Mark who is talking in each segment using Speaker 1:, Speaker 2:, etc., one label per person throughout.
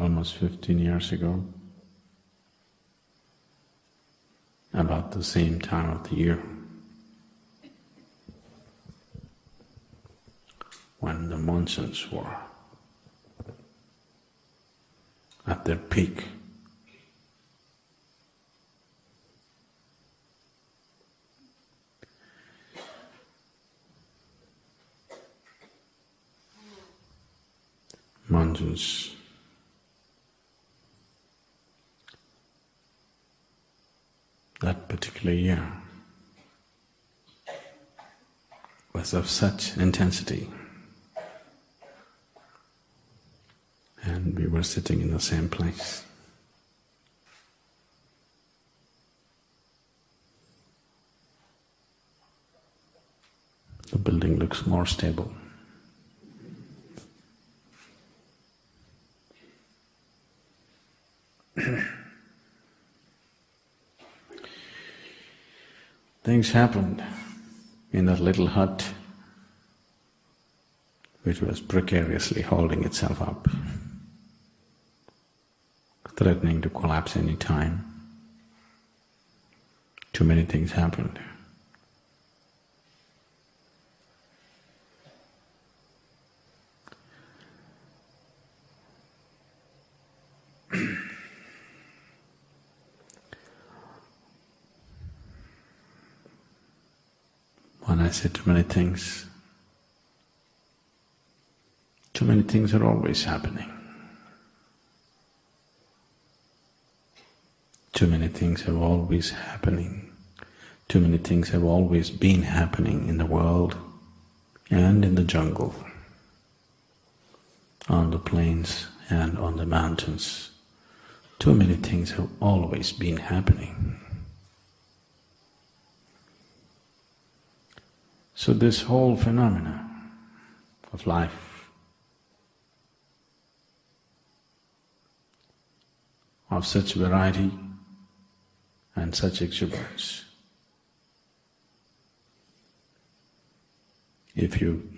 Speaker 1: almost 15 years ago, about the same time of the year, when the monsoons were at their peak. Monsoons that particular year was of such intensity, and we were sitting in the same place. The building looks more stable. Things happened in that little hut which was precariously holding itself up, threatening to collapse any time. Too many things happened. When I say too many things are always happening. Too many things are always happening. Too many things have always been happening in the world and in the jungle, on the plains and on the mountains. Too many things have always been happening. So this whole phenomena of life of such variety and such exuberance, if you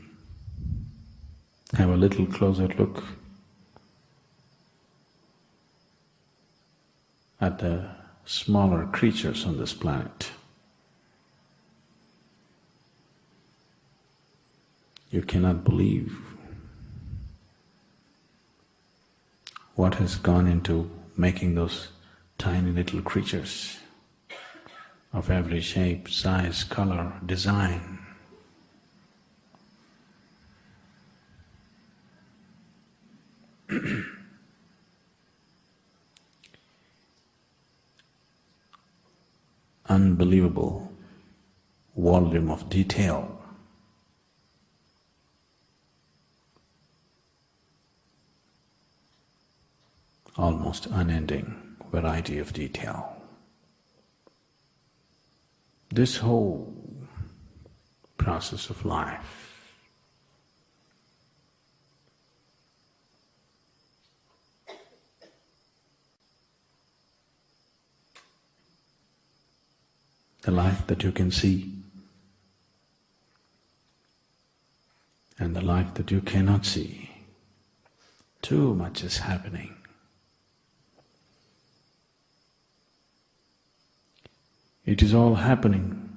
Speaker 1: have a little closer look at the smaller creatures on this planet, you cannot believe what has gone into making those tiny little creatures of every shape, size, color, design. Unbelievable volume of detail. Almost unending variety of detail. This whole process of life the life that you can see and the life that you cannot see, too much is happening. It is all happening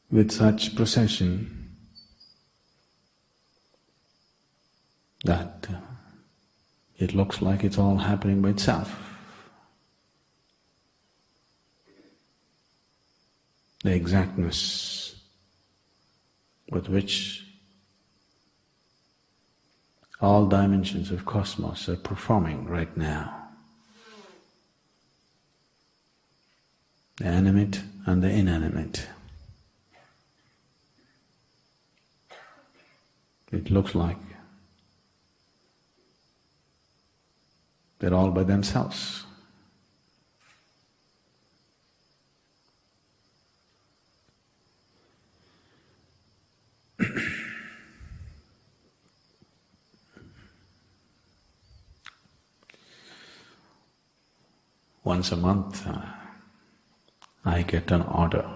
Speaker 1: with such precision that it looks like it's all happening by itself. The exactness with which all dimensions of cosmos are performing right now, the animate and the inanimate. It looks like they're all by themselves. Once a month, I get an order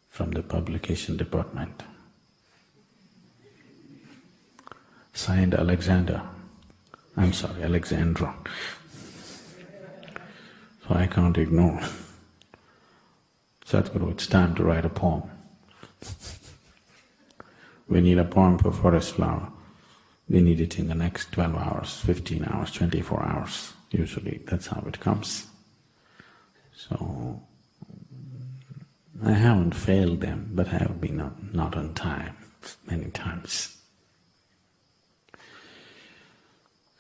Speaker 1: from the publication department signed Alexander. I'm sorry, Alexandra. So I can't ignore. Sadhguru, it's time to write a poem. We need a poem for forest flower. We need it in the next 12 hours, 15 hours, 24 hours. Usually that's how it comes. So I haven't failed them, but I have been not on time many times.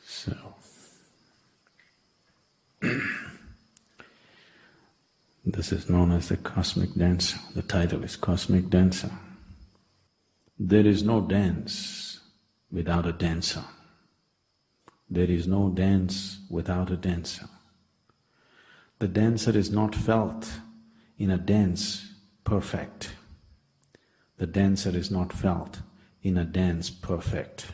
Speaker 1: So this is known as the cosmic dancer. The title is Cosmic Dancer. There is no dance without a dancer. There is no dance without a dancer. The dancer is not felt in a dance perfect. The dancer is not felt in a dance perfect.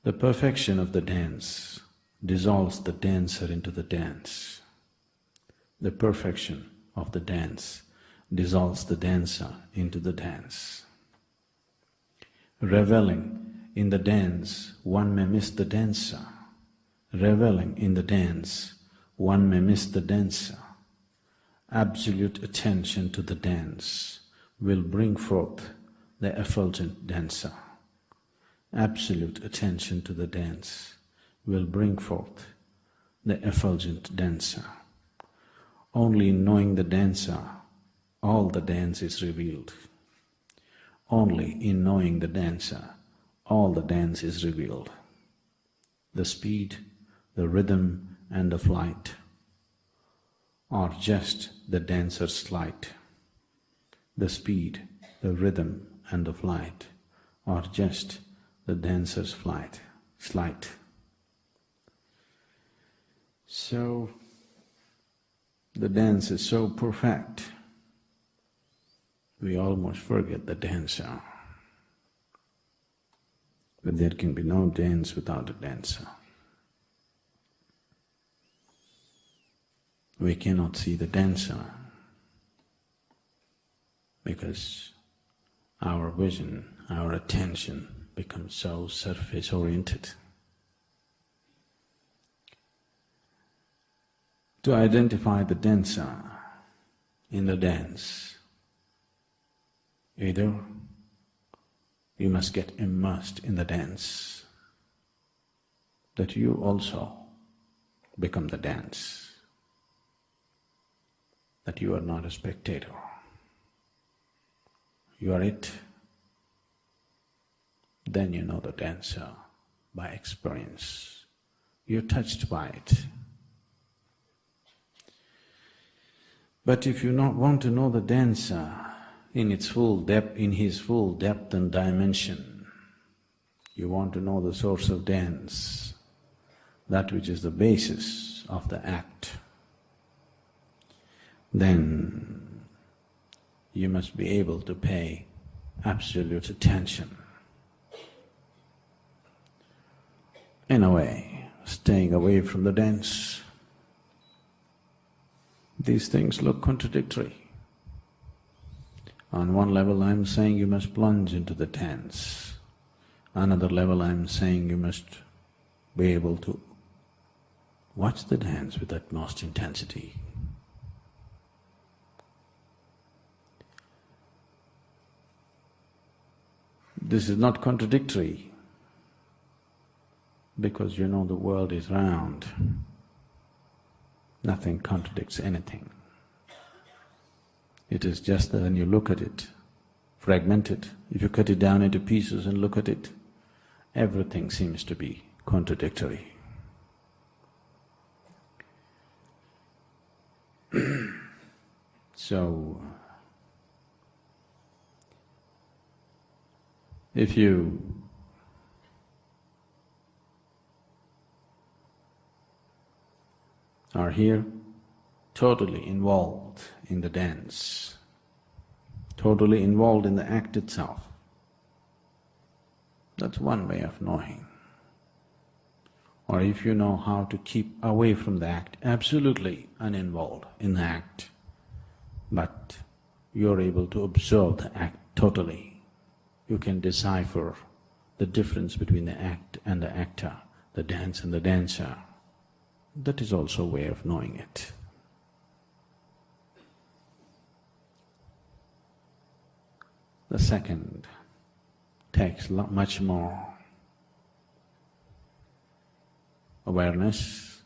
Speaker 1: The perfection of the dance dissolves the dancer into the dance. The perfection of the dance dissolves the dancer into the dance. Reveling in the dance, one may miss the dancer. Reveling in the dance, one may miss the dancer. Absolute attention to the dance will bring forth the effulgent dancer. Absolute attention to the dance will bring forth the effulgent dancer. Only in knowing the dancer, all the dance is revealed. Only in knowing the dancer, all the dance is revealed. The speed, the rhythm and the flight are just the dancer's sleight. The speed, the rhythm and the flight are just the dancer's sleight. So the dance is so perfect, we almost forget the dancer. But there can be no dance without a dancer. We cannot see the dancer because our vision, our attention becomes so surface-oriented. To identify the dancer in the dance, either you must get immersed in the dance, that you also become the dance, that you are not a spectator, you are it. Then you know the dancer by experience. You're touched by it. But if you not want to know the dancer in its full depth, in his full depth and dimension, you want to know the source of dance, that which is the basis of the act, then you must be able to pay absolute attention. In a way, staying away from the dance. These things look contradictory. On one level I'm saying you must plunge into the dance. Another level I'm saying you must be able to watch the dance with utmost intensity. This is not contradictory because you know the world is round. Nothing contradicts anything. It is just that when you look at it, fragmented, if you cut it down into pieces and look at it, everything seems to be contradictory. So, if you are here totally involved in the dance, totally involved in the act itself, that's one way of knowing. Or if you know how to keep away from the act, absolutely uninvolved in the act, but you're able to observe the act totally, you can decipher the difference between the act and the actor, the dance and the dancer. That is also a way of knowing it. The second takes much more awareness,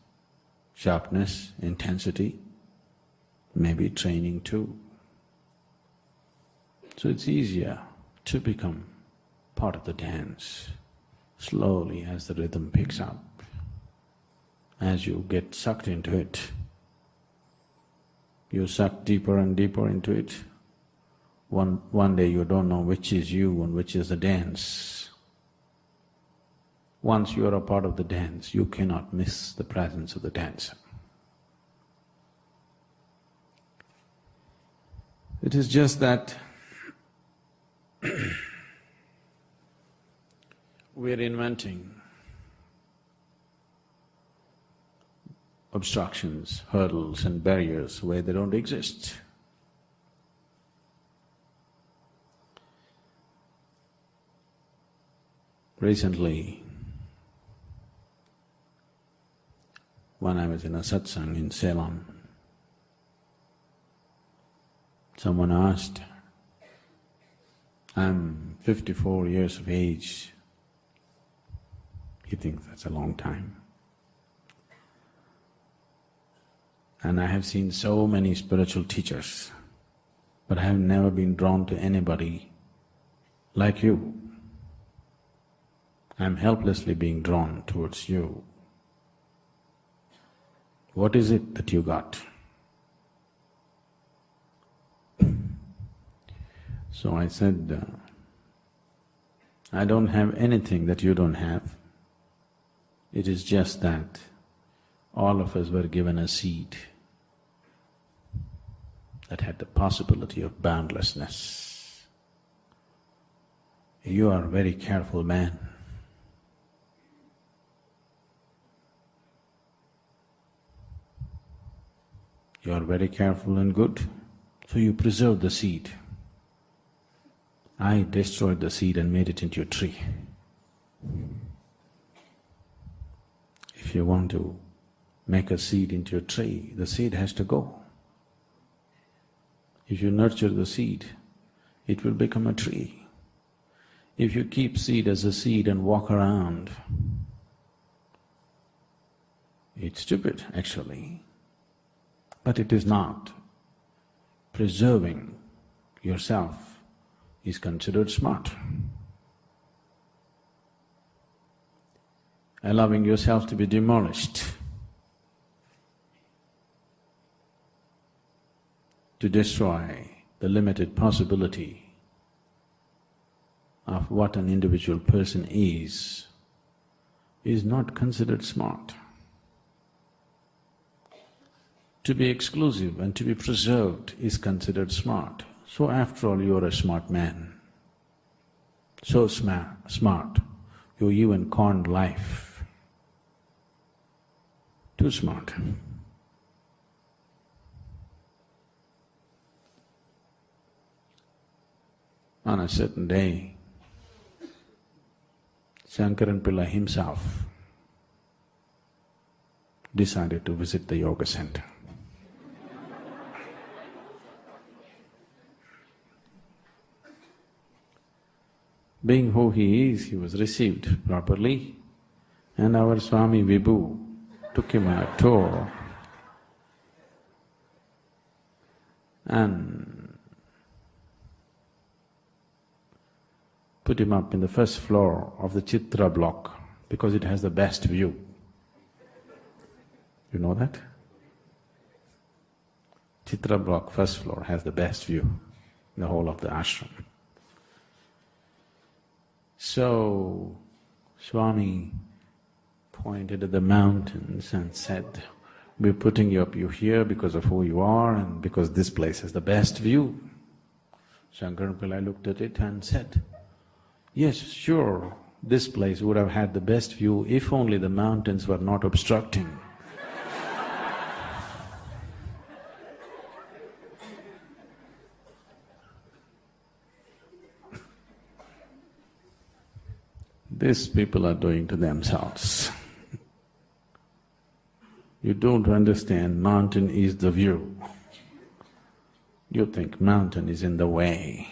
Speaker 1: sharpness, intensity, maybe training too. So it's easier to become part of the dance slowly as the rhythm picks up. As you get sucked into it, you suck deeper and deeper into it. One day you don't know which is you and which is the dance. Once you are a part of the dance, you cannot miss the presence of the dancer. It is just that we're inventing obstructions, hurdles and barriers where they don't exist. Recently, when I was in a satsang in Ceylon, someone asked, I'm 54 years of age. He thinks that's a long time. And I have seen so many spiritual teachers, but I have never been drawn to anybody like you. I'm helplessly being drawn towards you. What is it that you got? So I said, I don't have anything that you don't have. It is just that all of us were given a seed that had the possibility of boundlessness. You are a very careful man. You are very careful and good, so you preserve the seed. I destroyed the seed and made it into a tree. If you want to make a seed into a tree, the seed has to go. If you nurture the seed, it will become a tree. If you keep seed as a seed and walk around, it's stupid actually, but it is not. Preserving yourself is considered smart. Allowing yourself to be demolished, to destroy the limited possibility of what an individual person is not considered smart. To be exclusive and to be preserved is considered smart. So after all, you're a smart man. So smart, you even conned life. Too smart. On a certain day, Shankaran Pillai himself decided to visit the yoga center. Being who he is, he was received properly, and our Swami Vibhu took him on a tour and put him up in the first floor of the Chitra block because it has the best view. You know that? Chitra block, first floor, has the best view in the whole of the ashram. So, Swami pointed at the mountains and said, we're putting you up here because of who you are and because this place has the best view. Shankaran Pillai looked at it and said, yes, sure, this place would have had the best view if only the mountains were not obstructing. These people are doing to themselves. You don't understand, mountain is the view. You think mountain is in the way.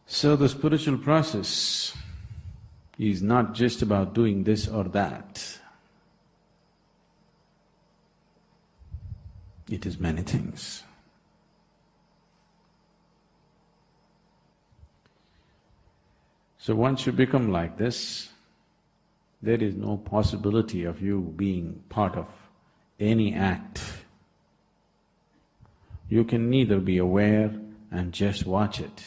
Speaker 1: So the spiritual process is not just about doing this or that. It is many things. So once you become like this, there is no possibility of you being part of any act. You can neither be aware and just watch it,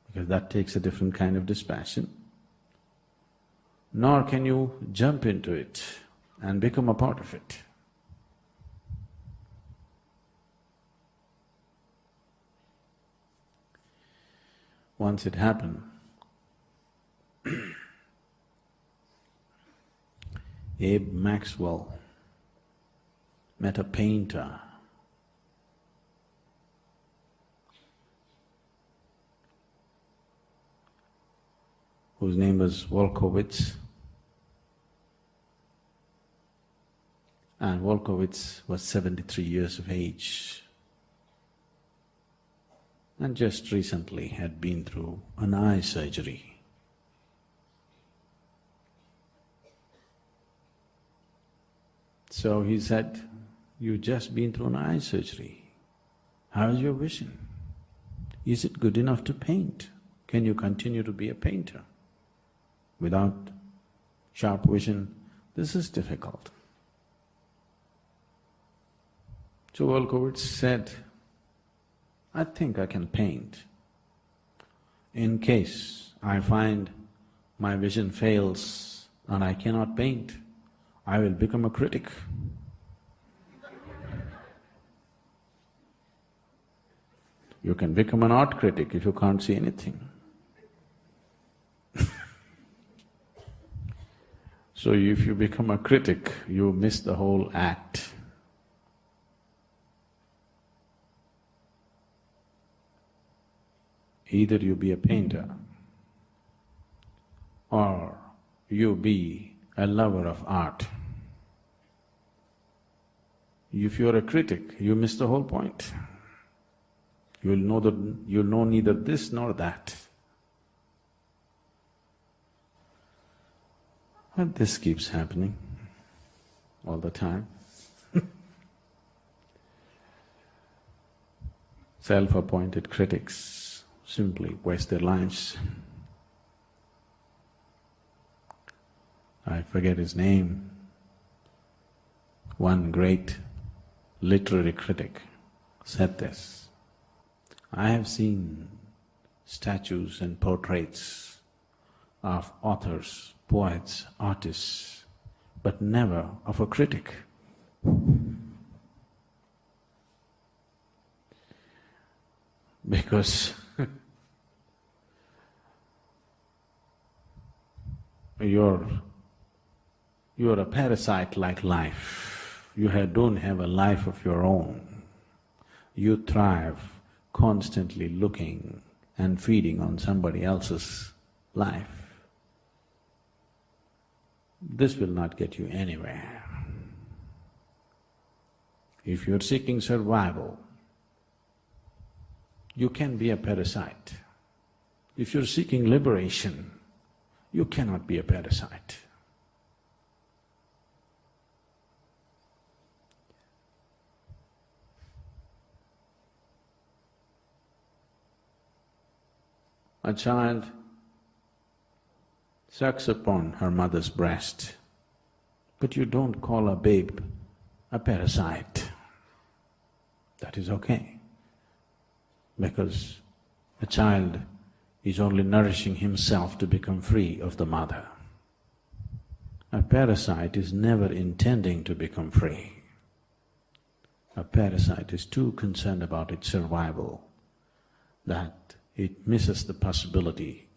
Speaker 1: because that takes a different kind of dispassion, nor can you jump into it and become a part of it. Once it happened, Abe Maxwell met a painter. Whose name was Wolkowitz, and Wolkowitz was 73 years of age and just recently had been through an eye surgery. So he said, "You've just been through an eye surgery. How's your vision? Is it good enough to paint? Can you continue to be a painter? Without sharp vision, this is difficult." So Wolkowitz said, "I think I can paint. In case I find my vision fails and I cannot paint, I will become a critic." You can become an art critic if you can't see anything. So if you become a critic, you miss the whole act. Either you be a painter or you be a lover of art. If you're a critic, you miss the whole point. You'll know neither this nor that. And this keeps happening all the time. Self-appointed critics simply waste their lives. I forget his name. One great literary critic said this, "I have seen statues and portraits of authors, poets, artists, but never of a critic." Because you're a parasite like life. You don't have a life of your own. You thrive constantly looking and feeding on somebody else's life. This will not get you anywhere. If you're seeking survival, you can be a parasite. If you're seeking liberation, you cannot be a parasite. A child sucks upon her mother's breast, but you don't call a babe a parasite. That is okay, because a child is only nourishing himself to become free of the mother. A parasite is never intending to become free. A parasite is too concerned about its survival that it misses the possibility.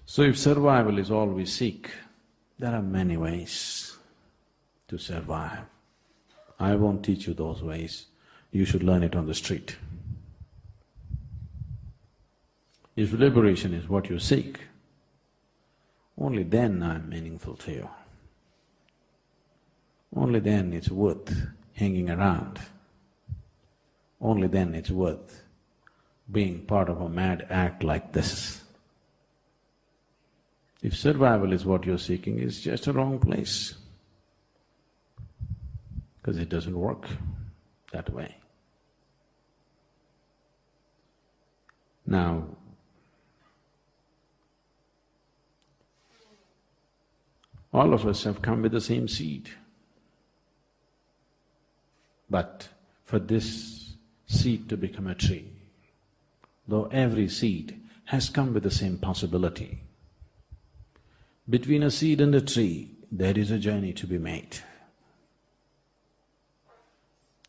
Speaker 1: So if survival is all we seek, there are many ways to survive. I won't teach you those ways, you should learn it on the street. If liberation is what you seek, only then I'm meaningful to you. Only then it's worth hanging around. Only then it's worth being part of a mad act like this. If survival is what you're seeking, it's just a wrong place, because it doesn't work that way. Now, all of us have come with the same seed. But for this seed to become a tree, though every seed has come with the same possibility, between a seed and a tree, there is a journey to be made.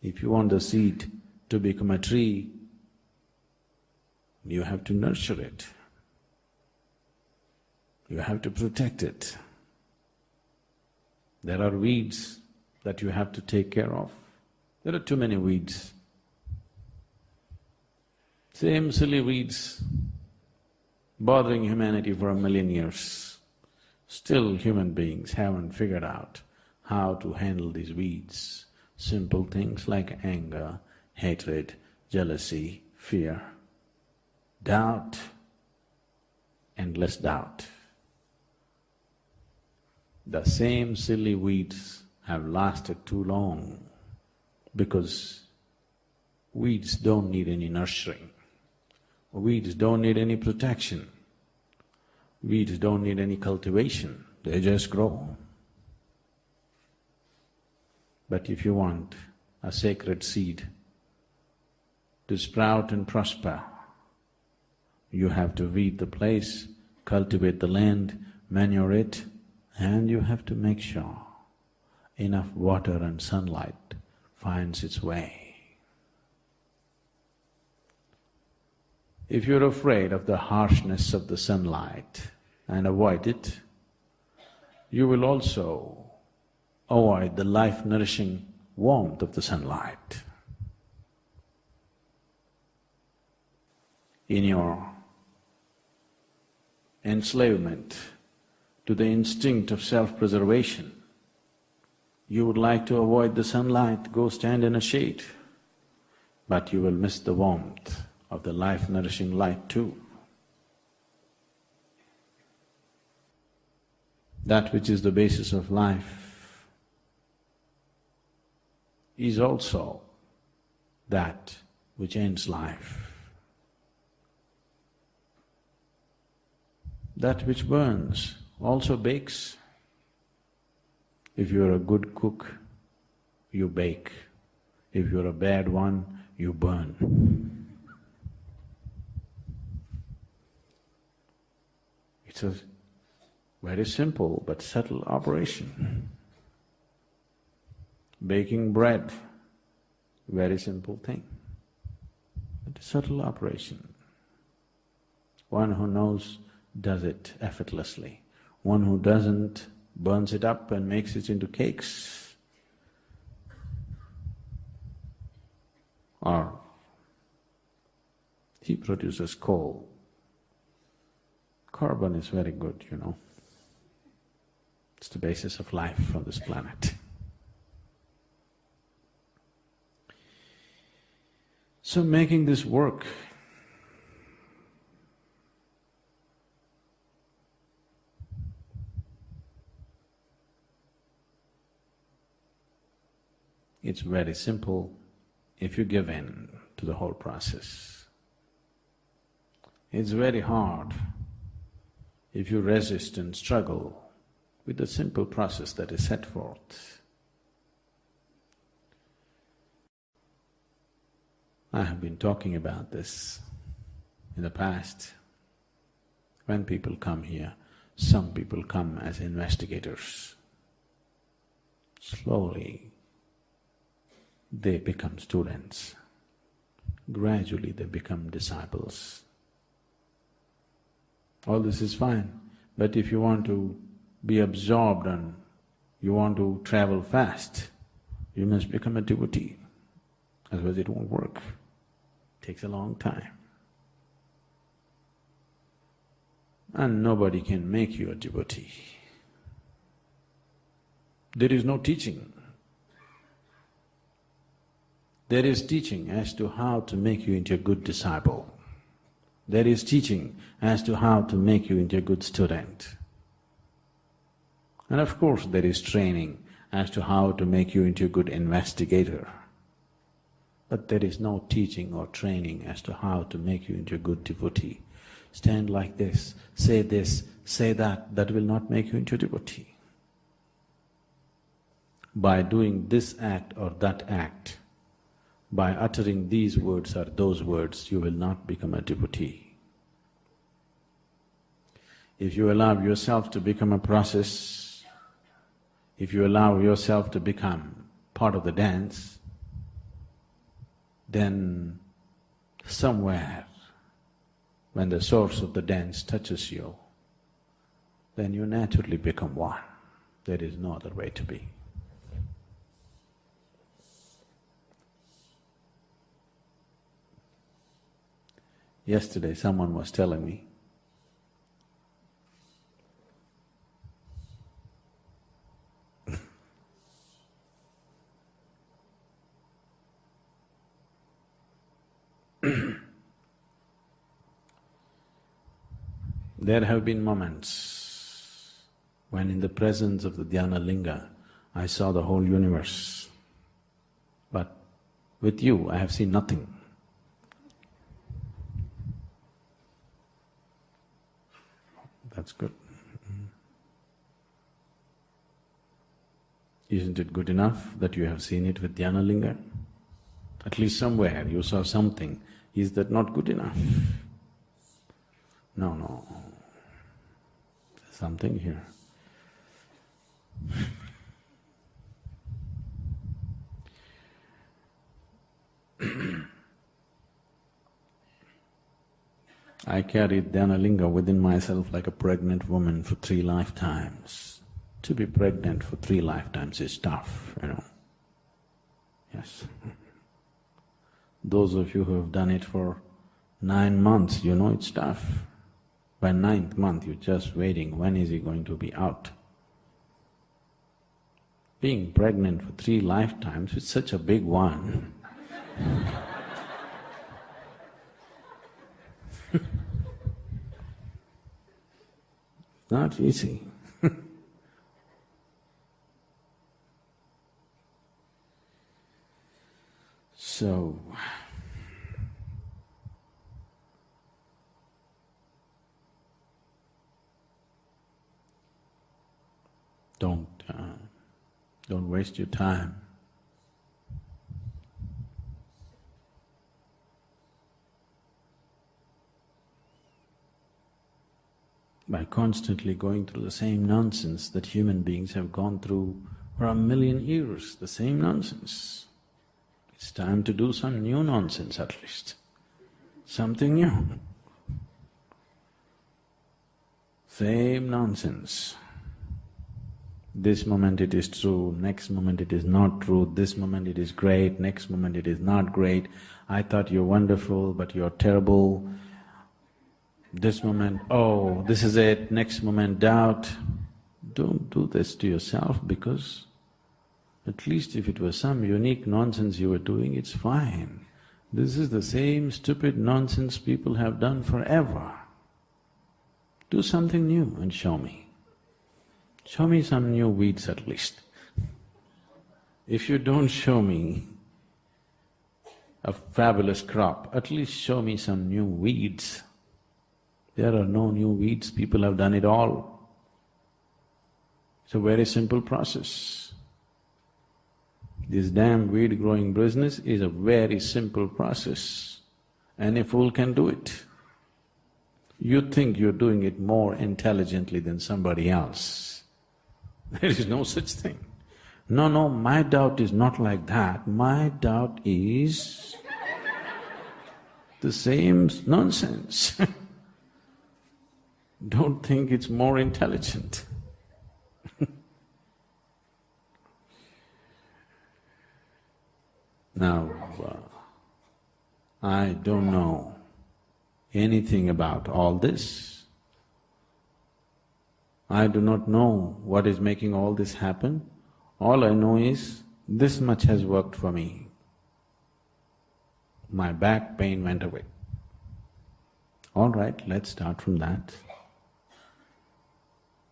Speaker 1: If you want the seed to become a tree, you have to nurture it. You have to protect it. There are weeds that you have to take care of. There are too many weeds. Same silly weeds bothering humanity for 1,000,000 years. Still human beings haven't figured out how to handle these weeds. Simple things like anger, hatred, jealousy, fear, doubt, endless doubt. The same silly weeds have lasted too long because weeds don't need any nurturing. Weeds don't need any protection. Weeds don't need any cultivation, they just grow. But if you want a sacred seed to sprout and prosper, you have to weed the place, cultivate the land, manure it, and you have to make sure enough water and sunlight finds its way. If you're afraid of the harshness of the sunlight and avoid it, you will also avoid the life-nourishing warmth of the sunlight. In your enslavement to the instinct of self-preservation, you would like to avoid the sunlight, go stand in a shade, but you will miss the warmth of the life-nourishing light too. That which is the basis of life is also that which ends life. That which burns also bakes. If you're a good cook, you bake. If you're a bad one, you burn. It's a very simple but subtle operation. Baking bread, very simple thing, but a subtle operation. One who knows does it effortlessly. One who doesn't burns it up and makes it into cakes. Or he produces coal. Carbon is very good, you know. It's the basis of life on this planet. So making this work, it's very simple if you give in to the whole process. It's very hard if you resist and struggle with the simple process that is set forth. I have been talking about this in the past. When people come here, some people come as investigators. Slowly, they become students. Gradually, they become disciples. All this is fine, but if you want to be absorbed and you want to travel fast, you must become a devotee, otherwise it won't work. It takes a long time. and nobody can make you a devotee. There is no teaching. There is teaching as to how to make you into a good disciple. There is teaching as to how to make you into a good student. And of course, there is training as to how to make you into a good investigator. But there is no teaching or training as to how to make you into a good devotee. Stand like this, say that will not make you into a devotee. By doing this act or that act, by uttering these words or those words, you will not become a devotee. If you allow yourself to become a process, if you allow yourself to become part of the dance, then somewhere when the source of the dance touches you, then you naturally become one. There is no other way to be. Yesterday someone was telling me, there have been moments when in the presence of the Dhyana Linga, I saw the whole universe. But with you, I have seen nothing. That's good. Isn't it good enough that you have seen it with Dhyana Linga? At least somewhere you saw something. Is that not good enough? No. There's something here. I carried Dhyana Linga within myself like a pregnant woman for 3 lifetimes. To be pregnant for 3 lifetimes is tough, you know. Yes. Those of you who have done it for 9 months, you know it's tough. By 9th month, you're just waiting, when is he going to be out? Being pregnant for 3 lifetimes, it's such a big one. Not easy. So, don't waste your time. By constantly going through the same nonsense that human beings have gone through for 1,000,000 years, the same nonsense. It's time to do some new nonsense at least, something new. Same nonsense. This moment it is true, next moment it is not true, this moment it is great, next moment it is not great. I thought you're wonderful, but you're terrible. This moment, oh, this is it, next moment, doubt. Don't do this to yourself, because at least if it was some unique nonsense you were doing, it's fine. This is the same stupid nonsense people have done forever. Do something new and show me. Show me some new weeds at least. If you don't show me a fabulous crop, at least show me some new weeds. There are no new weeds, people have done it all. It's a very simple process. This damn weed growing business is a very simple process. Any fool can do it. You think you're doing it more intelligently than somebody else. There is no such thing. No, my doubt is not like that. My doubt is the same nonsense. Don't think it's more intelligent. Now, I don't know anything about all this, I do not know what is making all this happen. All I know is this much has worked for me. My back pain went away. All right, let's start from that.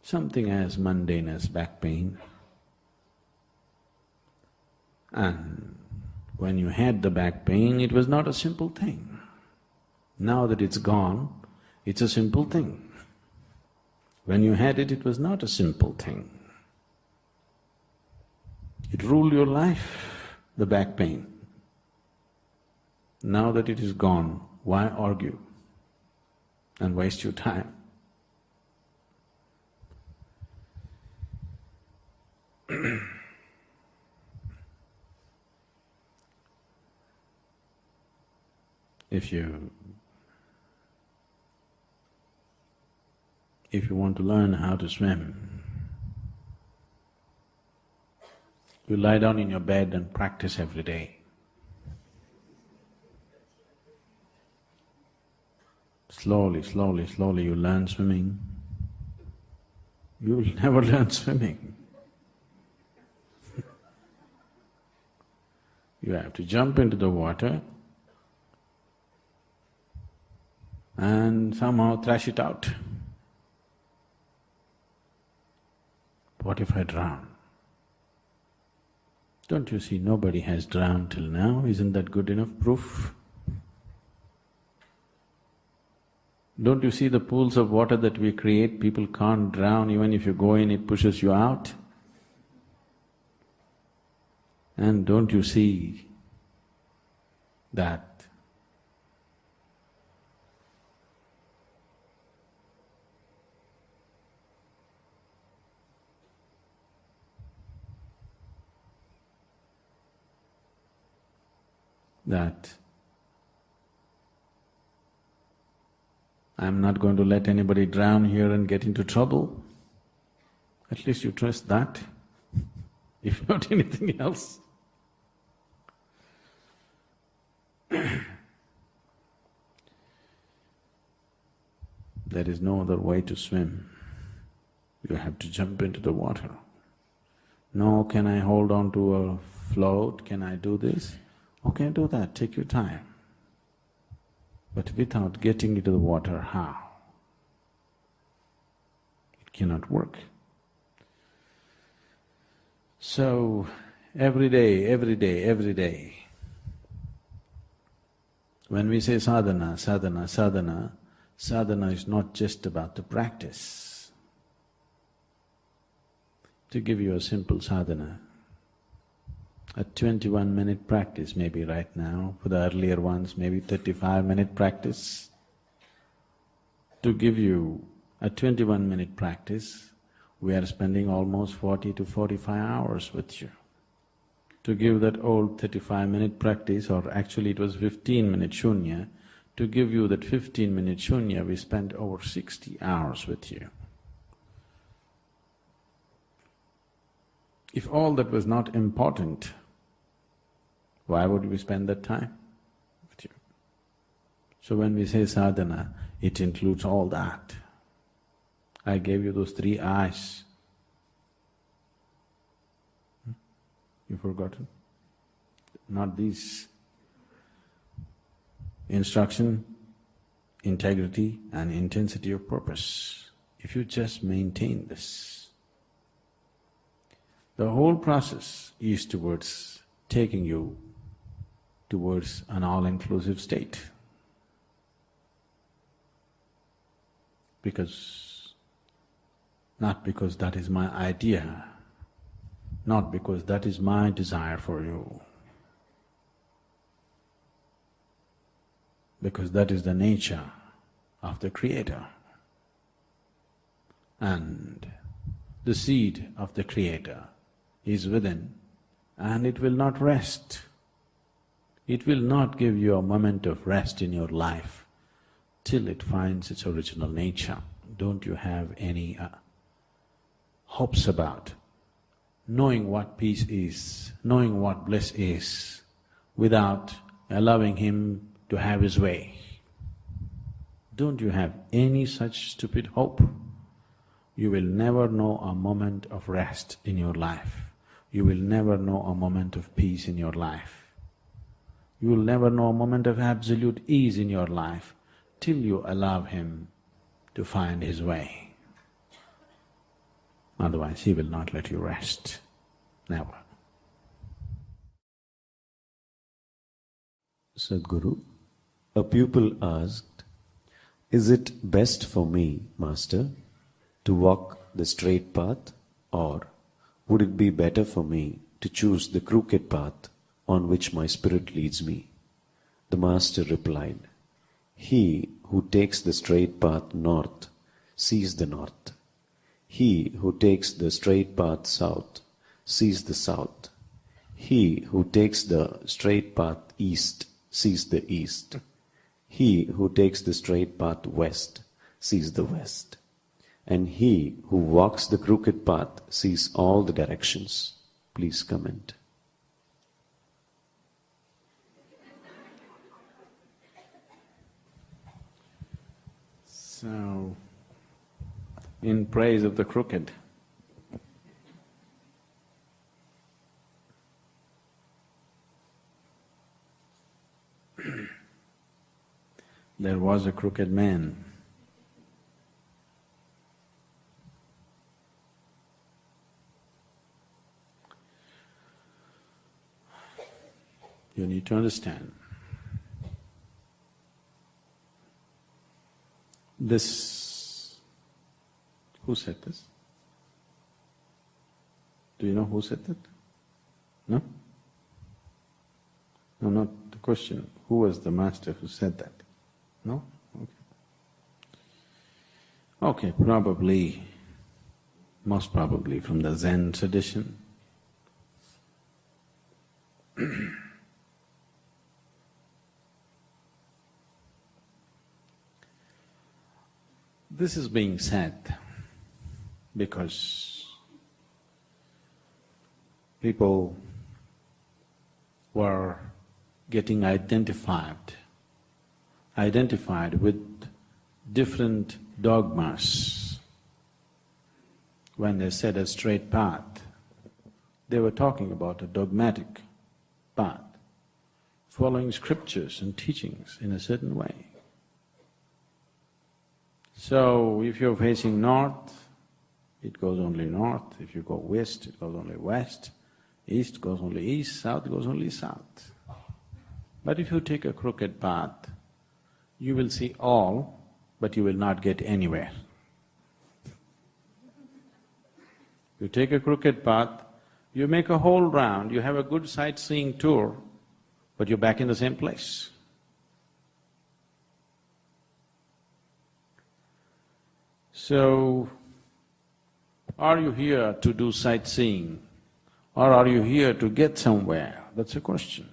Speaker 1: Something as mundane as back pain. And when you had the back pain, it was not a simple thing. Now that it's gone, it's a simple thing. When you had it, it was not a simple thing. It ruled your life, the back pain. Now that it is gone, why argue and waste your time? If you want to learn how to swim, you lie down in your bed and practice every day. Slowly, slowly, slowly you learn swimming. You will never learn swimming. You have to jump into the water and somehow thrash it out. What if I drown? Don't you see nobody has drowned till now? Isn't that good enough proof? Don't you see the pools of water that we create? People can't drown, even if you go in, it pushes you out. And don't you see that I'm not going to let anybody drown here and get into trouble? At least you trust that, if not anything else. There is no other way to swim. You have to jump into the water. No, can I hold on to a float? Can I do this? Okay, do that, take your time. But without getting into the water, how? It cannot work. So, every day, when we say sadhana, sadhana, sadhana, sadhana is not just about the practice. To give you a simple sadhana, a 21-minute practice maybe right now, for the earlier ones maybe 35-minute practice. To give you a 21-minute practice, we are spending almost 40 to 45 hours with you. To give that old 35-minute practice, or actually it was 15-minute shunya, to give you that 15-minute shunya, we spent over 60 hours with you. If all that was not important, why would we spend that time with you? So when we say sadhana, it includes all that. I gave you those 3 eyes. You've forgotten? Not these. Instruction, integrity and intensity of purpose. If you just maintain this, the whole process is towards taking you towards an all-inclusive state. Not because that is my idea, not because that is my desire for you, because that is the nature of the Creator. And the seed of the Creator is within, and it will not rest. It will not give you a moment of rest in your life till it finds its original nature. Don't you have any hopes about knowing what peace is, knowing what bliss is, without allowing Him to have His way? Don't you have any such stupid hope? you will never know a moment of rest in your life. You will never know a moment of peace in your life. You will never know a moment of absolute ease in your life till you allow him to find his way. Otherwise, he will not let you rest, never.
Speaker 2: Sadhguru, a pupil asked, "Is it best for me, Master, to walk the straight path, or would it be better for me to choose the crooked path on which my spirit leads me?" The Master replied, "He who takes the straight path north sees the north. He who takes the straight path south sees the south. He who takes the straight path east sees the east. He who takes the straight path west sees the west. And he who walks the crooked path sees all the directions." Please comment.
Speaker 1: So, in praise of the crooked, there was a crooked man. You need to understand, this… Who said this? Do you know who said that? No? No, not the question. Who was the master who said that? No? Okay, probably, most probably from the Zen tradition. This is being said because people were getting identified with different dogmas. When they said a straight path, they were talking about a dogmatic path, following scriptures and teachings in a certain way. So, if you're facing north, it goes only north. If you go west, it goes only west. East goes only east, south goes only south. But if you take a crooked path, you will see all, but you will not get anywhere. You take a crooked path, you make a whole round, you have a good sightseeing tour, but you're back in the same place. So, are you here to do sightseeing or are you here to get somewhere? That's a question.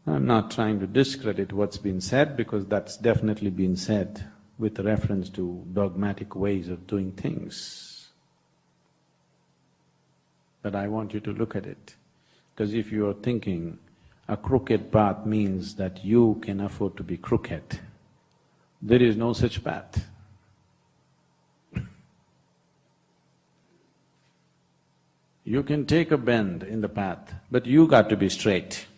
Speaker 1: I'm not trying to discredit what's been said because that's definitely been said with reference to dogmatic ways of doing things. But I want you to look at it, because if you are thinking a crooked path means that you can afford to be crooked, there is no such path. You can take a bend in the path, but you got to be straight.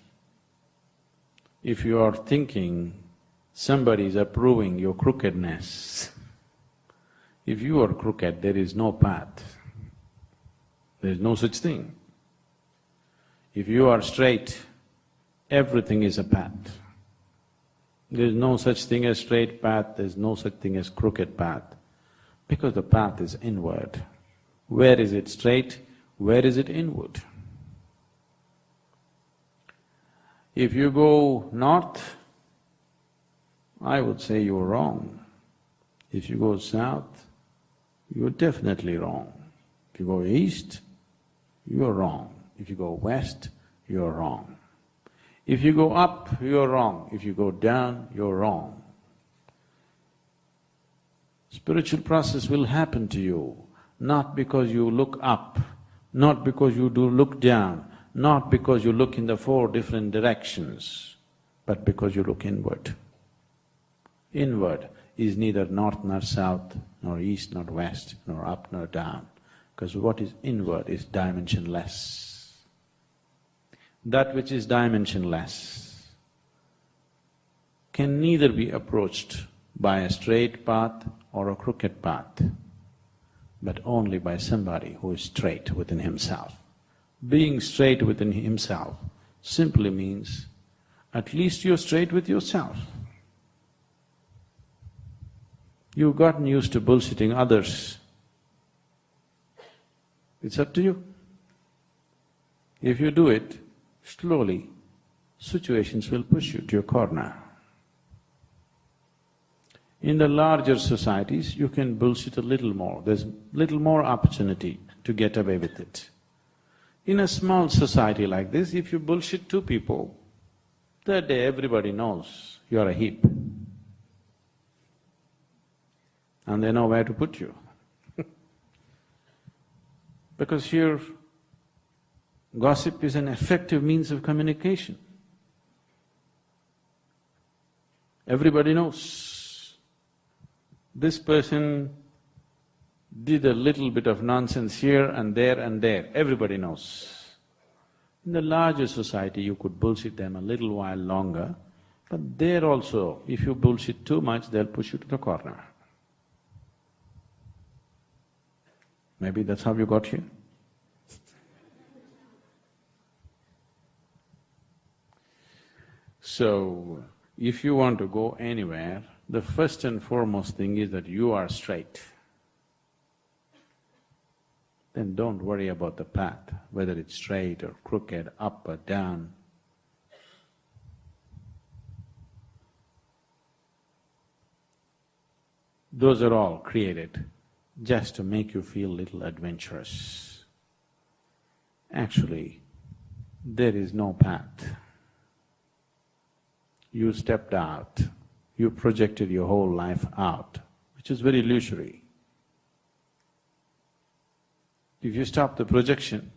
Speaker 1: If you are thinking somebody is approving your crookedness, if you are crooked, there is no path. There is no such thing. If you are straight, everything is a path. There is no such thing as straight path, there is no such thing as crooked path, because the path is inward. Where is it straight? Where is it inward? If you go north, I would say you're wrong. If you go south, you're definitely wrong. If you go east, you're wrong. If you go west, you're wrong. If you go up, you're wrong. If you go down, you're wrong. Spiritual process will happen to you, not because you look up, not because you do look down, not because you look in the four different directions, but because you look inward. Inward is neither north nor south, nor east nor west, nor up nor down, because what is inward is dimensionless. That which is dimensionless can neither be approached by a straight path or a crooked path, but only by somebody who is straight within himself. Being straight within himself simply means at least you're straight with yourself. You've gotten used to bullshitting others. It's up to you. If you do it, slowly, situations will push you to your corner. In the larger societies, you can bullshit a little more, there's little more opportunity to get away with it. In a small society like this, if you bullshit two people, that day everybody knows you're a heap. And they know where to put you. Because here, gossip is an effective means of communication. Everybody knows. This person did a little bit of nonsense here and there and there, everybody knows. In the larger society, you could bullshit them a little while longer, but there also, if you bullshit too much, they'll push you to the corner. Maybe that's how you got here. So, if you want to go anywhere, the first and foremost thing is that you are straight. Then don't worry about the path, whether it's straight or crooked, up or down. Those are all created just to make you feel little adventurous. Actually, there is no path. You stepped out, you projected your whole life out, which is very illusory. If you stop the projection,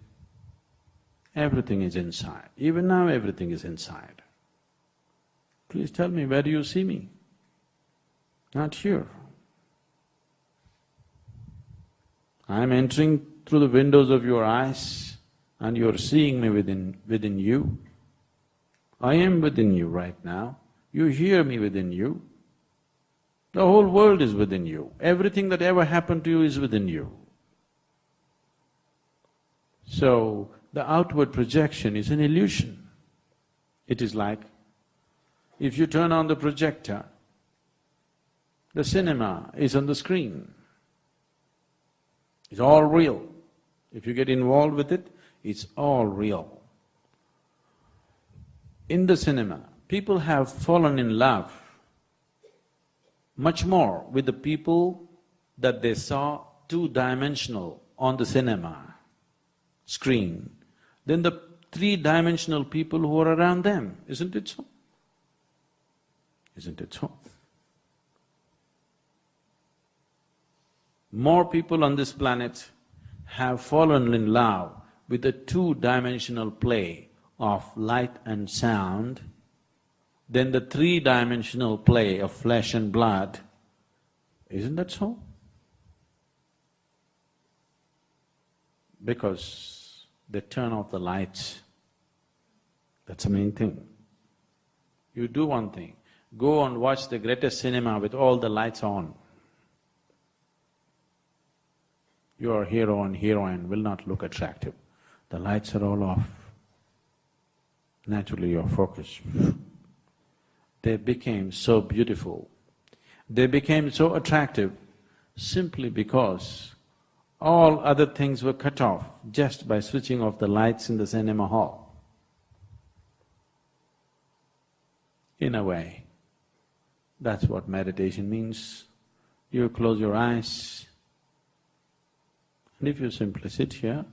Speaker 1: everything is inside. Even now everything is inside. Please tell me, where do you see me? Not here. I'm entering through the windows of your eyes and you're seeing me within you. I am within you right now, you hear me within you. The whole world is within you, everything that ever happened to you is within you. So, the outward projection is an illusion. It is like, if you turn on the projector, the cinema is on the screen. It's all real. If you get involved with it, it's all real. In the cinema, people have fallen in love much more with the people that they saw two-dimensional on the cinema screen than the three-dimensional people who are around them, isn't it so? Isn't it so? More people on this planet have fallen in love with the two-dimensional play of light and sound than the three-dimensional play of flesh and blood. Isn't that so? Because they turn off the lights. That's the main thing. You do one thing, go and watch the greatest cinema with all the lights on. Your hero and heroine will not look attractive. The lights are all off. Naturally your focus. They became so beautiful, they became so attractive simply because all other things were cut off just by switching off the lights in the cinema hall. In a way, that's what meditation means. You close your eyes, and if you simply sit here,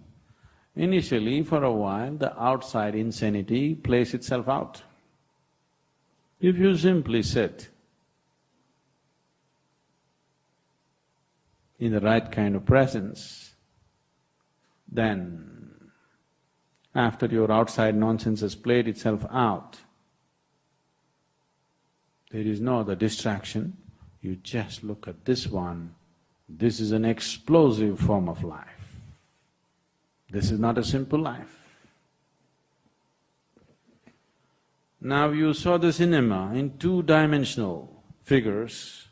Speaker 1: initially for a while the outside insanity plays itself out. If you simply sit in the right kind of presence, then after your outside nonsense has played itself out, There is no other distraction. You just look at this one. This is an explosive form of life. This is not a simple life. Now you saw the cinema in two-dimensional figures,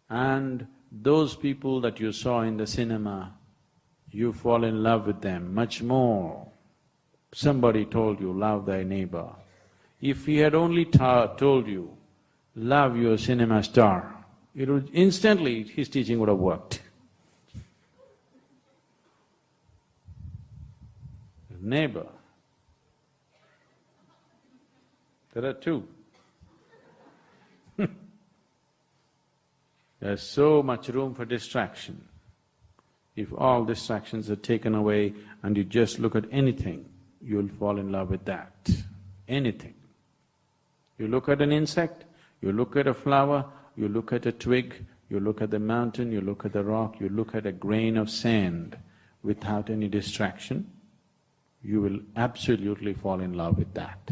Speaker 1: and those people that you saw in the cinema, you fall in love with them much more. Somebody told you, love thy neighbor. If he had only told you, love your cinema star, it would instantly his teaching would have worked. Neighbor. There are two. There's so much room for distraction. If all distractions are taken away and you just look at anything, you'll fall in love with that. Anything. You look at an insect, you look at a flower, you look at a twig, you look at the mountain, you look at the rock, you look at a grain of sand without any distraction, you will absolutely fall in love with that.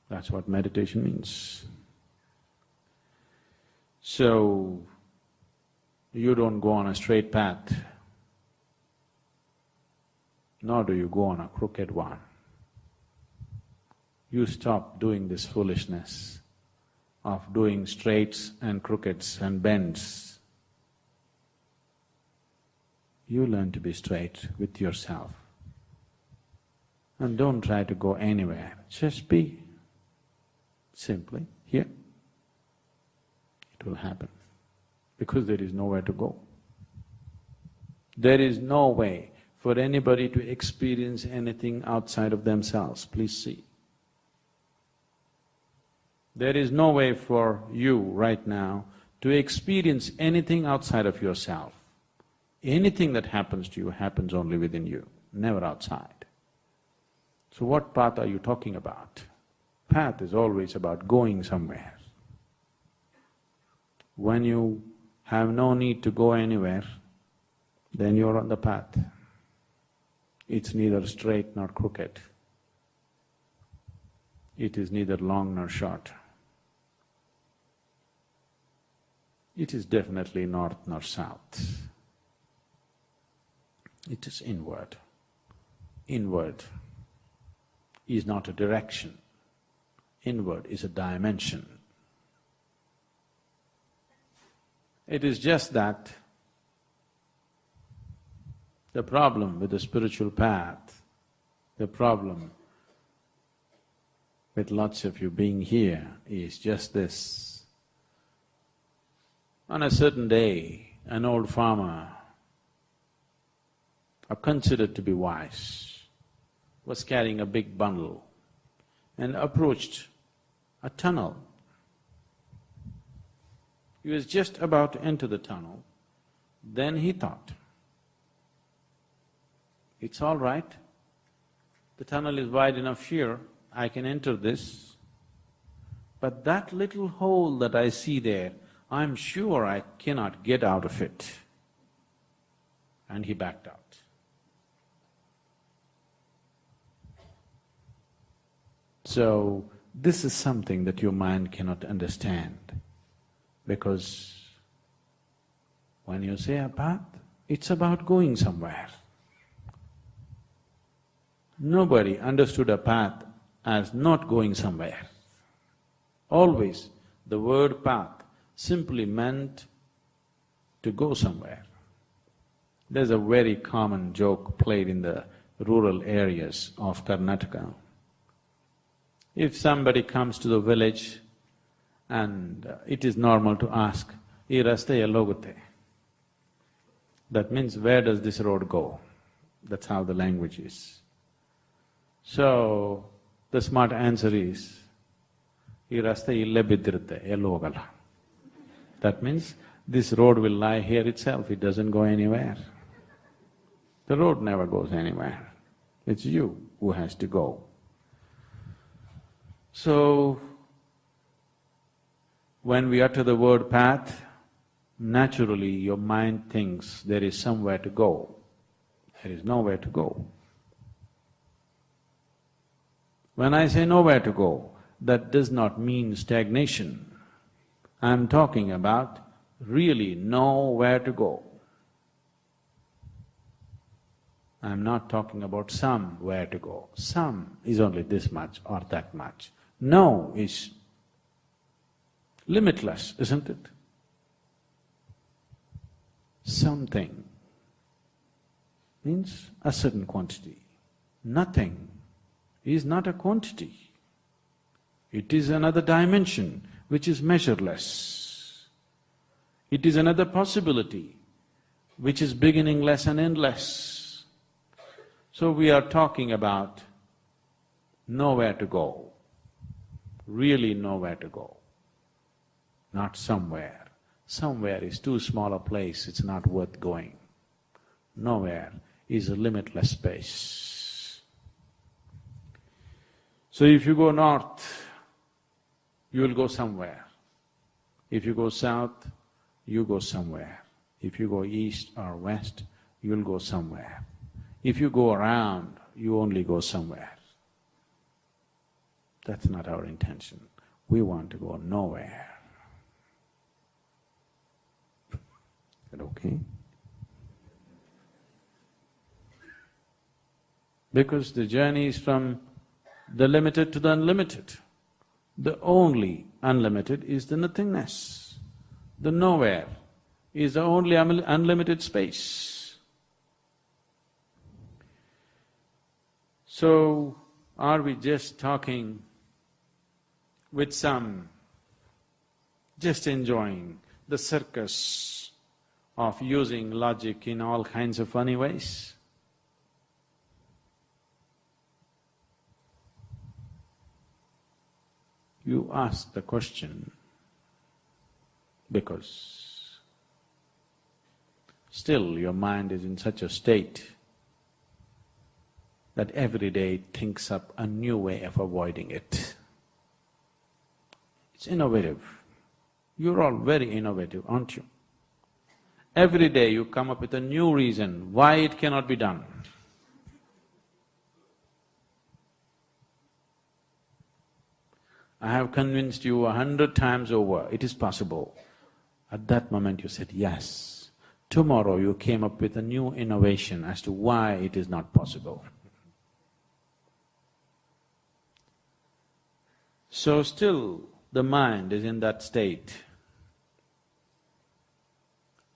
Speaker 1: That's what meditation means. So, you don't go on a straight path, nor do you go on a crooked one. You stop doing this foolishness of doing straights and crookeds and bends. You learn to be straight with yourself. And don't try to go anywhere, just be simply here. It will happen, because there is nowhere to go. There is no way for anybody to experience anything outside of themselves, please see. There is no way for you right now to experience anything outside of yourself. Anything that happens to you happens only within you, never outside. So what path are you talking about? Path is always about going somewhere. When you have no need to go anywhere, then you're on the path. It's neither straight nor crooked. It is neither long nor short. It is definitely north nor south. It is inward. Inward is not a direction. Inward is a dimension. It is just that the problem with the spiritual path, the problem with lots of you being here is just this. On a certain day, an old farmer, considered to be wise, was carrying a big bundle and approached a tunnel. He was just about to enter the tunnel, then he thought, it's all right, the tunnel is wide enough here, I can enter this, but that little hole that I see there, I'm sure I cannot get out of it. And he backed out. So, this is something that your mind cannot understand, because when you say a path, it's about going somewhere. Nobody understood a path as not going somewhere. Always the word path simply meant to go somewhere. There's a very common joke played in the rural areas of Karnataka. If somebody comes to the village and it is normal to ask, "Ee raste ellogutte?" That means, where does this road go? That's how the language is. So, the smart answer is, "Ee raste ille bidirutte, ellu hogala." That means, this road will lie here itself, it doesn't go anywhere. The road never goes anywhere, it's you who has to go. So, when we utter the word path, naturally your mind thinks there is somewhere to go. There is nowhere to go. When I say nowhere to go, that does not mean stagnation. I'm talking about really know where to go. I'm not talking about where to go. Some is only this much or that much. No is limitless, isn't it? Something means a certain quantity. Nothing is not a quantity. It is another dimension which is measureless. It is another possibility which is beginningless and endless. So we are talking about nowhere to go, really nowhere to go, not somewhere. Somewhere is too small a place, it's not worth going. Nowhere is a limitless space. So if you go north, you will go somewhere. If you go south, you go somewhere. If you go east or west, you will go somewhere. If you go around, you only go somewhere. That's not our intention. We want to go nowhere. Is that okay? Because the journey is from the limited to the unlimited. The only unlimited is the nothingness. The nowhere is the only unlimited space. So, are we just talking with some, just enjoying the circus of using logic in all kinds of funny ways? You ask the question because still your mind is in such a state that every day it thinks up a new way of avoiding it. It's innovative. You're all very innovative, aren't you? Every day you come up with a new reason why it cannot be done. I have convinced you 100 times over, it is possible. At that moment you said yes. Tomorrow you came up with a new innovation as to why it is not possible. So still the mind is in that state.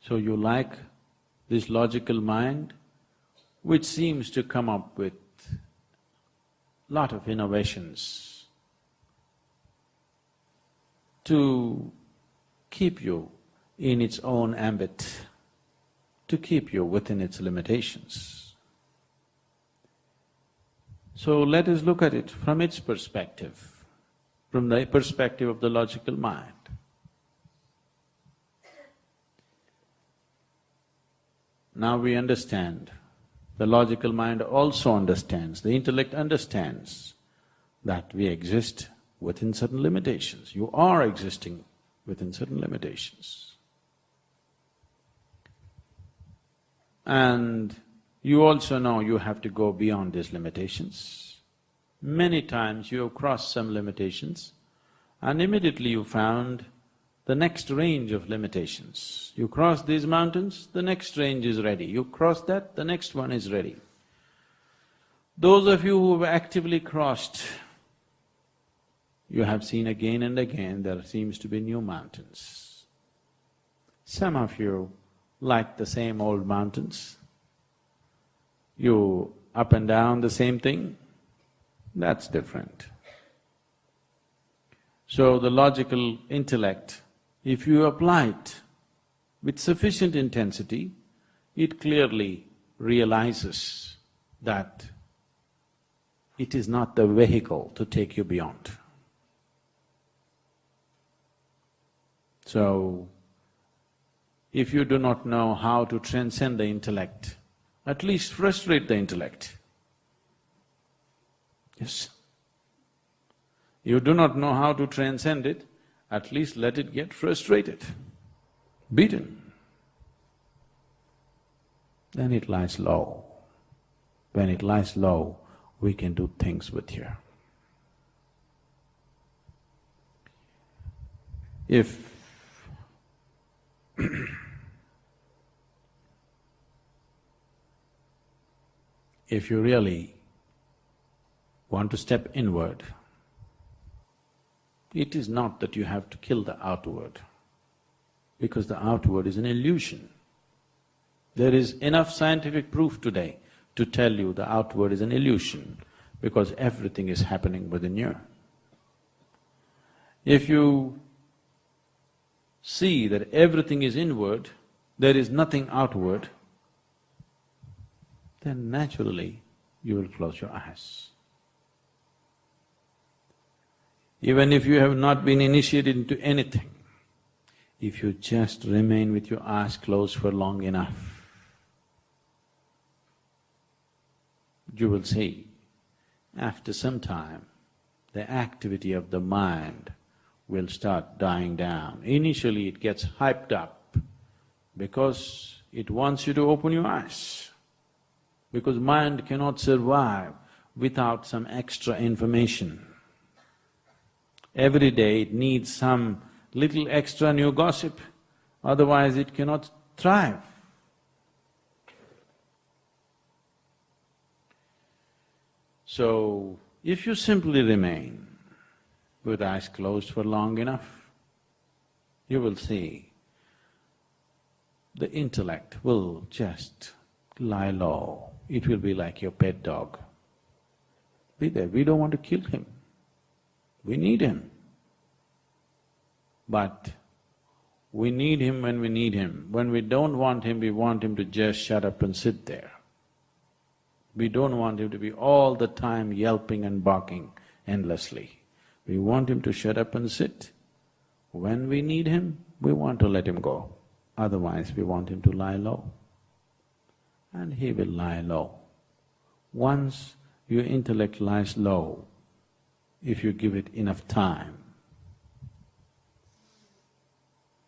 Speaker 1: So you like this logical mind which seems to come up with lot of innovations to keep you in its own ambit, to keep you within its limitations. So let us look at it from its perspective, from the perspective of the logical mind. Now we understand, the logical mind also understands, the intellect understands that we exist within certain limitations. You are existing within certain limitations. And you also know you have to go beyond these limitations. Many times you have crossed some limitations and immediately you found the next range of limitations. You cross these mountains, the next range is ready. You cross that, the next one is ready. Those of you who have actively crossed, you have seen again and again there seems to be new mountains. Some of you like the same old mountains. You up and down the same thing, that's different. So the logical intellect, if you apply it with sufficient intensity, it clearly realizes that it is not the vehicle to take you beyond. So, if you do not know how to transcend the intellect, at least frustrate the intellect. Yes. You do not know how to transcend it, at least let it get frustrated, beaten. Then it lies low. When it lies low, we can do things with here. If if you really want to step inward, it is not that you have to kill the outward, because the outward is an illusion. There is enough scientific proof today to tell you the outward is an illusion, because everything is happening within you. If you see that everything is inward, there is nothing outward, then naturally you will close your eyes. Even if you have not been initiated into anything, if you just remain with your eyes closed for long enough, you will see, after some time, the activity of the mind will start dying down. Initially it gets hyped up because it wants you to open your eyes, because mind cannot survive without some extra information. Every day it needs some little extra new gossip, otherwise it cannot thrive. So, if you simply remain with eyes closed for long enough, you will see the intellect will just lie low. It will be like your pet dog. Be there, we don't want to kill him. We need him. But we need him when we need him. When we don't want him, we want him to just shut up and sit there. We don't want him to be all the time yelping and barking endlessly. We want him to shut up and sit. When we need him, we want to let him go. Otherwise, we want him to lie low. And he will lie low. Once your intellect lies low, if you give it enough time,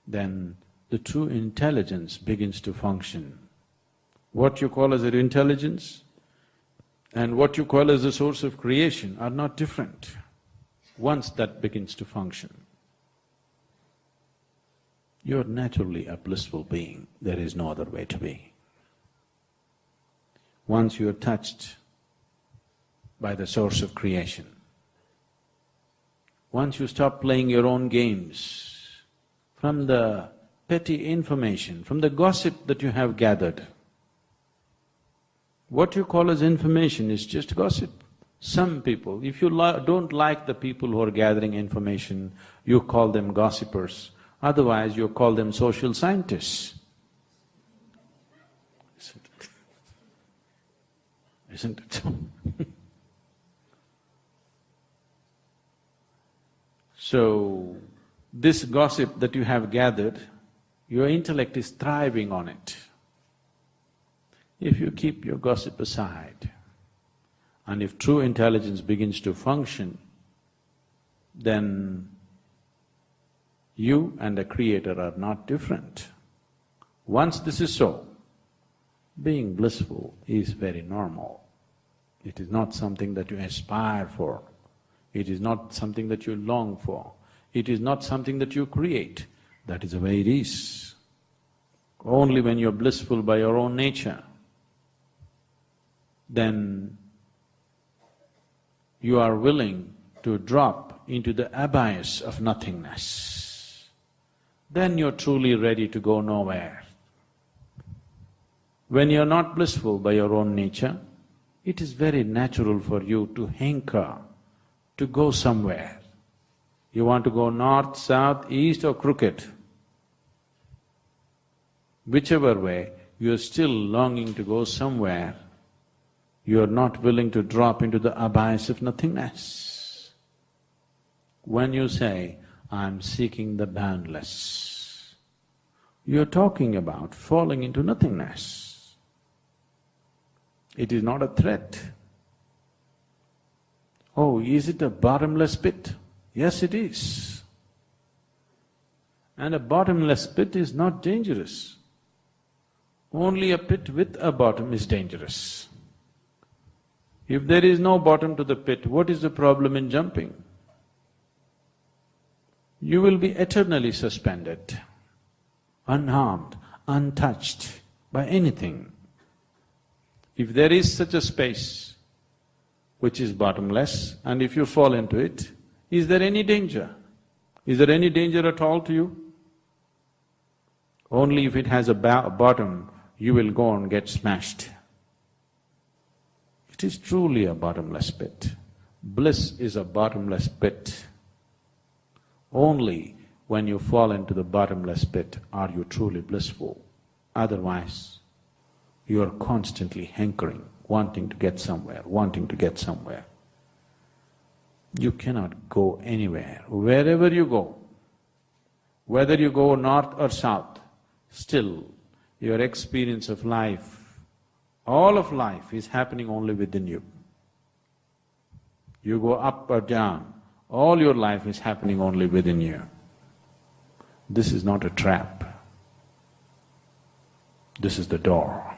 Speaker 1: then the true intelligence begins to function. What you call as an intelligence and what you call as a source of creation are not different. Once that begins to function, you're naturally a blissful being, there is no other way to be. Once you're touched by the source of creation, once you stop playing your own games, from the petty information, from the gossip that you have gathered, what you call as information is just gossip. Some people, if you don't like the people who are gathering information, you call them gossipers, otherwise you call them social scientists. Isn't it? So, this gossip that you have gathered, your intellect is thriving on it. If you keep your gossip aside, and if true intelligence begins to function, then you and the Creator are not different. Once this is so, being blissful is very normal. It is not something that you aspire for. It is not something that you long for. It is not something that you create. That is the way it is. Only when you're blissful by your own nature, then you are willing to drop into the abyss of nothingness. Then you're truly ready to go nowhere. When you're not blissful by your own nature, it is very natural for you to hanker, to go somewhere. You want to go north, south, east or crooked. Whichever way, you're still longing to go somewhere. You're not willing to drop into the abyss of nothingness. When you say, I'm seeking the boundless, you're talking about falling into nothingness. It is not a threat. Oh, is it a bottomless pit? Yes, it is. And a bottomless pit is not dangerous. Only a pit with a bottom is dangerous. If there is no bottom to the pit, what is the problem in jumping? you will be eternally suspended, unharmed, untouched by anything. If there is such a space which is bottomless, and if you fall into it, is there any danger? Is there any danger at all to you? Only if it has a bottom, you will go and get smashed. It is truly a bottomless pit. Bliss is a bottomless pit. Only when you fall into the bottomless pit are you truly blissful. Otherwise, you are constantly hankering, wanting to get somewhere, wanting to get somewhere. You cannot go anywhere. Wherever you go, whether you go north or south, still your experience of life, all of life is happening only within you. You go up or down, all your life is happening only within you. This is not a trap. This is the door.